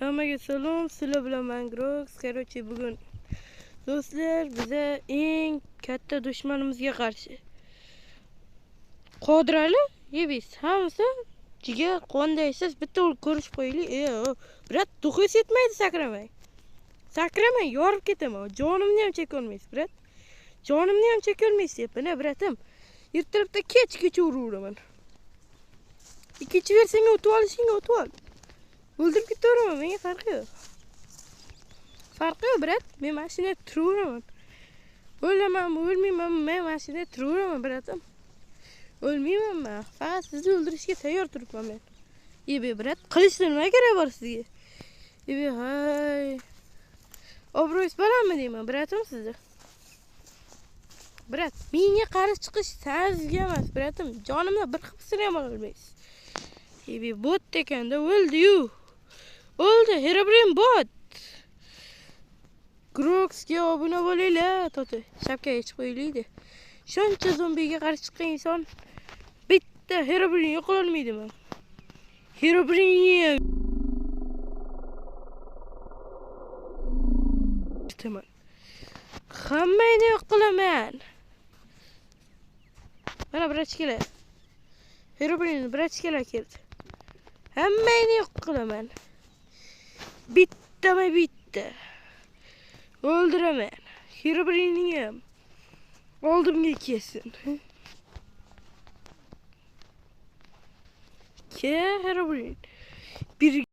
Hammaga salom, sizlar bilan men Grox. Короче, bugun do'stlar, biza eng katta dushmanimizga qarshi Qodirali yebis. Hammasi jiga qondaysiz bitta ko'rishib qo'yaylik. Brat, duxis yetmaydi sakramay. Sakramay, yorib ketaman. Jonimni ham cheka olmaysiz, brat. Jonimni ham cheka olmaysiz, bana bratim. Ertalabda kech uraveraman. Ikkinchi versiyanga o'tib olishingga o'tib ol. O'ldirib ketaveraman, menga farqi yo'q. Farqi yo'q, brat. Men mashinada turaveraman. O'lmayman, men mashinada turaveraman, bratim. O'lmayman men. Faqat sizni o'ldirishga tayyor turibman men. Brat, qilishni nima kerak bor sizga? Hay. Obro'yingiz balandmi deyman, bratim sizni. Brat, menga qarshi chiqish sizga emas, bratim. Jonimni bir hibsini ham olmaysiz. Bot ekanda o'ldi-yu. O'ldi, Herobrine bot. Groxga obuna bo'linglar, to'ti. Shapkaga chiqib qo'yinglar. Shuncha zombiga qarshi chiqqan inson bitta Herobrine yo'q qila olmaydimi? Herobrine tamam. Hammani yo'q qilaman. Mana brachkalar. Herobrine brachkalar keldi. Hammani yo'q qilaman. Bitta o'ldiraman. Herobrine'ning ham oldimga kelsin. Ke Herobrine. Bir